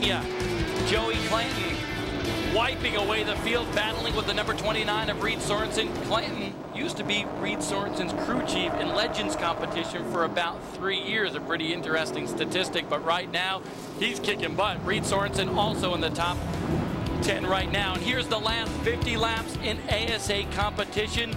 you. Joey Clanton wiping away the field, battling with the number 29 of Reed Sorensen. Clanton used to be Reed Sorensen's crew chief in Legends competition for about 3 years. A pretty interesting statistic, but right now he's kicking butt. Reed Sorensen also in the top 10 right now. And here's the last 50 laps in ASA competition.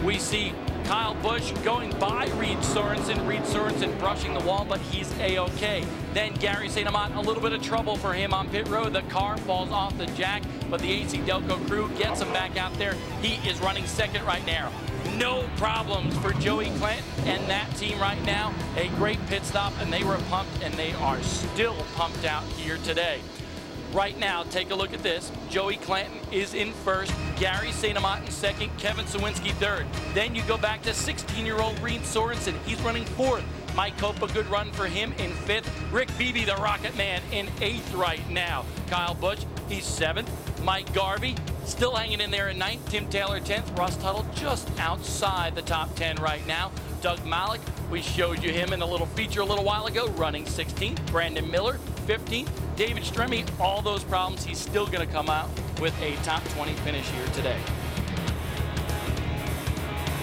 We see Kyle Busch going by Reed Sorensen brushing the wall, but he's A-OK. Then Gary St. Amant, a little bit of trouble for him on pit road. The car falls off the jack, but the AC Delco crew gets him back out there. He is running second right now. No problems for Joey Clanton and that team right now. A great pit stop, and they were pumped, and they are still pumped out here today. Right now, take a look at this. Joey Clanton is in first, Gary St. Amant in second, Kevin Sawinski third. Then you go back to 16-year-old Reed Sorensen. He's running fourth. Mike Cope, a good run for him in fifth. Rick Beebe, the Rocket Man, in eighth right now. Kyle Busch, he's seventh. Mike Garvey, still hanging in there in ninth. Tim Taylor 10th. Russ Tuttle just outside the top 10 right now. Doug Malik, we showed you him in a little feature a little while ago, running 16th. Brandon Miller, 15th. David Stremme, all those problems, he's still going to come out with a top 20 finish here today.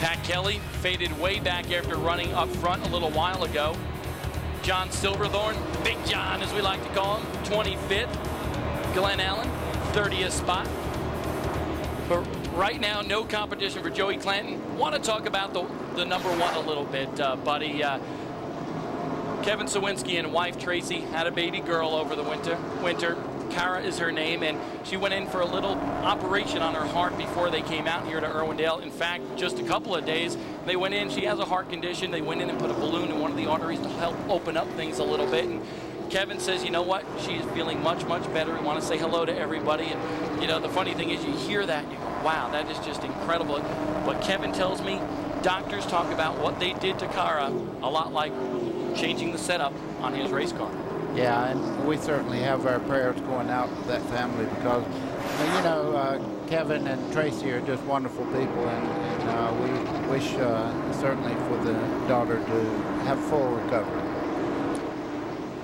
Pat Kelly faded way back after running up front a little while ago. John Silverthorne, Big John as we like to call him, 25th. Glenn Allen, 30th spot. But right now, no competition for Joey Clanton. Want to talk about the number one a little bit, buddy. Kevin Sawinski and wife Tracy had a baby girl over the winter. Kara is her name, and she went in for a little operation on her heart before they came out here to Irwindale. In fact, just a couple of days, they went in. She has a heart condition. They went in and put a balloon in one of the arteries to help open up things a little bit. And Kevin says, you know what? She's feeling much, much better. We want to say hello to everybody. And, you know, the funny thing is you hear that and you go, wow, that is just incredible. But Kevin tells me doctors talk about what they did to Kara a lot like changing the setup on his race car. Yeah, and we certainly have our prayers going out to that family because, you know, Kevin and Tracy are just wonderful people, and we wish certainly for the daughter to have full recovery.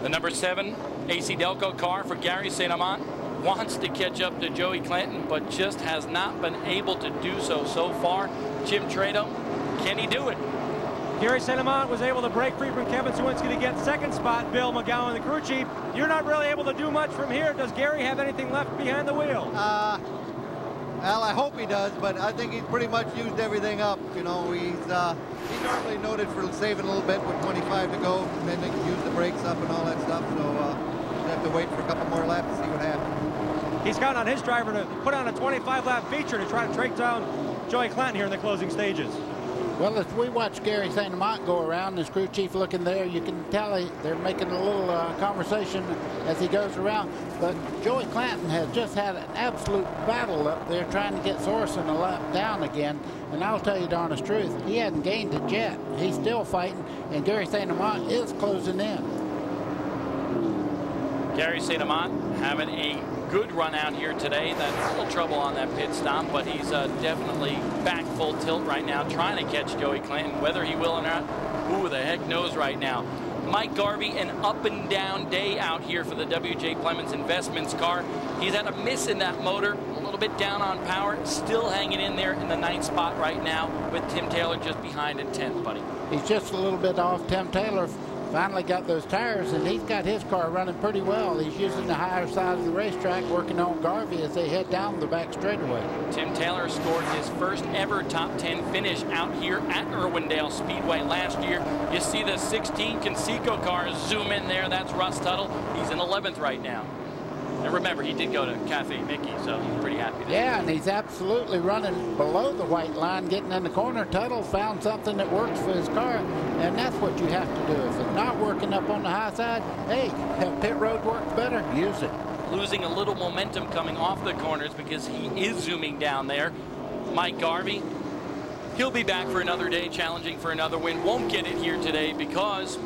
The number 7 AC Delco car for Gary St. Amant wants to catch up to Joey Clanton, but just has not been able to do so far. Jim Trado, can he do it? Gary St. Amant was able to break free from Kevin Sawinski to get second spot. Bill McGowan, the crew chief, you're not really able to do much from here. Does Gary have anything left behind the wheel? Well, I hope he does, but I think he's pretty much used everything up. You know, he's normally noted for saving a little bit with 25 to go, and then they can use the brakes up and all that stuff. So we'll have to wait for a couple more laps to see what happens. He's counting on his driver to put on a 25-lap feature to try to track down Joey Clanton here in the closing stages. Well, as we watch Gary St. Amant go around, his crew chief looking there, you can tell they're making a little conversation as he goes around. But Joey Clanton has just had an absolute battle up there trying to get Sorensen a lap down again. And I'll tell you the honest truth, he hasn't gained it yet. He's still fighting, and Gary St. Amant is closing in. Gary St. Amant having a good run out here today. That's a little trouble on that pit stop, but he's definitely back full tilt right now, trying to catch Joey Clanton. Whether he will or not, who the heck knows right now. Mike Garvey, an up and down day out here for the W.J. Clemens Investments car. He's had a miss in that motor, a little bit down on power, still hanging in there in the 9th spot right now with Tim Taylor just behind in 10th, buddy. He's just a little bit off. Tim Taylor finally got those tires, and he's got his car running pretty well. He's using the higher side of the racetrack, working on Garvey as they head down the back straightaway. Tim Taylor scored his first ever top 10 finish out here at Irwindale Speedway last year. You see the 16 Conseco cars zoom in there. That's Russ Tuttle. He's in 11th right now. And remember, he did go to Cafe Mickey, so he's pretty happy there. Yeah, and he's absolutely running below the white line, getting in the corner. Tuttle found something that works for his car, and that's what you have to do. If it's not working up on the high side, hey, pit road works better, use it. Losing a little momentum coming off the corners because he is zooming down there. Mike Garvey, he'll be back for another day, challenging for another win. Won't get it here today because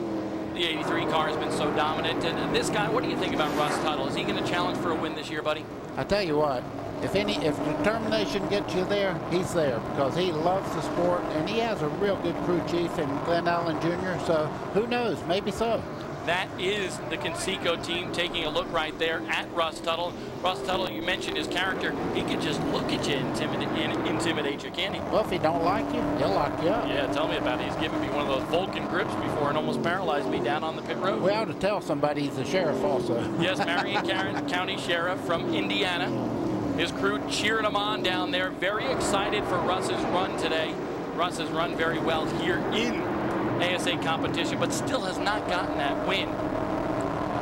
the 83 car has been so dominant. And this guy, what do you think about Russ Tuttle? Is he going to challenge for a win this year, buddy? I tell you what, if determination gets you there, he's there because he loves the sport and he has a real good crew chief in Glenn Allen Jr. So who knows? Maybe so. That is the Conseco team taking a look right there at Russ Tuttle. Russ Tuttle, you mentioned his character. He can just look at you and intimidate you, can't he? Well, if he don't like you, he'll lock you up. Yeah, tell me about it. He's given me one of those Vulcan grips before and almost paralyzed me down on the pit road. We ought to tell somebody he's the sheriff also. Yes, Marion County Sheriff from Indiana. His crew cheering him on down there. Very excited for Russ's run today. Russ has run very well here in ASA competition, but still has not gotten that win.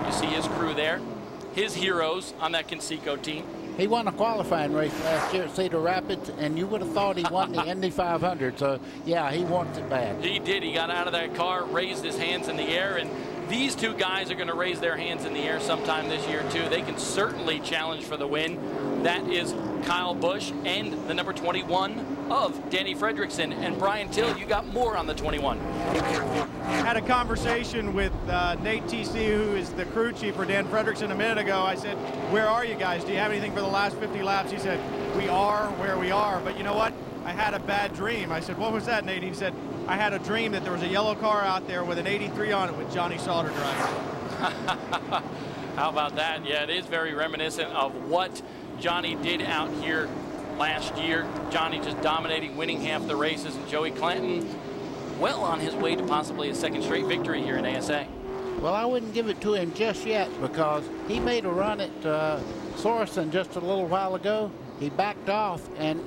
You see his crew there, his heroes on that Conseco team. He won a qualifying race last year at Cedar Rapids, and you would have thought he won the Indy 500. So, yeah, he wants it bad. He did. He got out of that car, raised his hands in the air, and these two guys are going to raise their hands in the air sometime this year, too. They can certainly challenge for the win. That is Kyle Busch and the number 21 of Danny Fredrickson. And Brian Till, you got more on the 21. Had a conversation with Nate TC, who is the crew chief for Dan Fredrickson, a minute ago. I said, where are you guys? Do you have anything for the last 50 laps? He said, we are where we are. But you know what? I had a bad dream. I said, what was that, Nate? He said, I had a dream that there was a yellow car out there with an 83 on it with Johnny Sauter driving. How about that? Yeah, it is very reminiscent of what Johnny did out here last year. Johnny just dominating, winning half the races, and Joey Clanton well on his way to possibly a second straight victory here in ASA. Well, I wouldn't give it to him just yet because he made a run at Sorensen just a little while ago. He backed off, and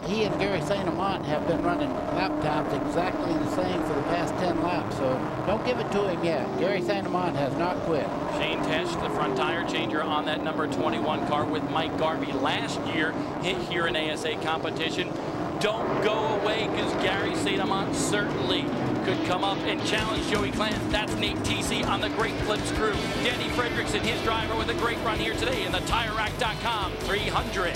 he and Gary St. Amant have been running lap times exactly the same for the past 10 laps, so don't give it to him yet. Gary St. Amant has not quit. Shane Tesh, the front tire changer on that number 21 car with Mike Garvey last year, hit here in ASA competition. Don't go away, because Gary St. Amant certainly could come up and challenge Joey Clanton. That's Nate TC on the Great Clips crew. Danny Fredrickson, his driver, with a great run here today in the TireRack.com 300.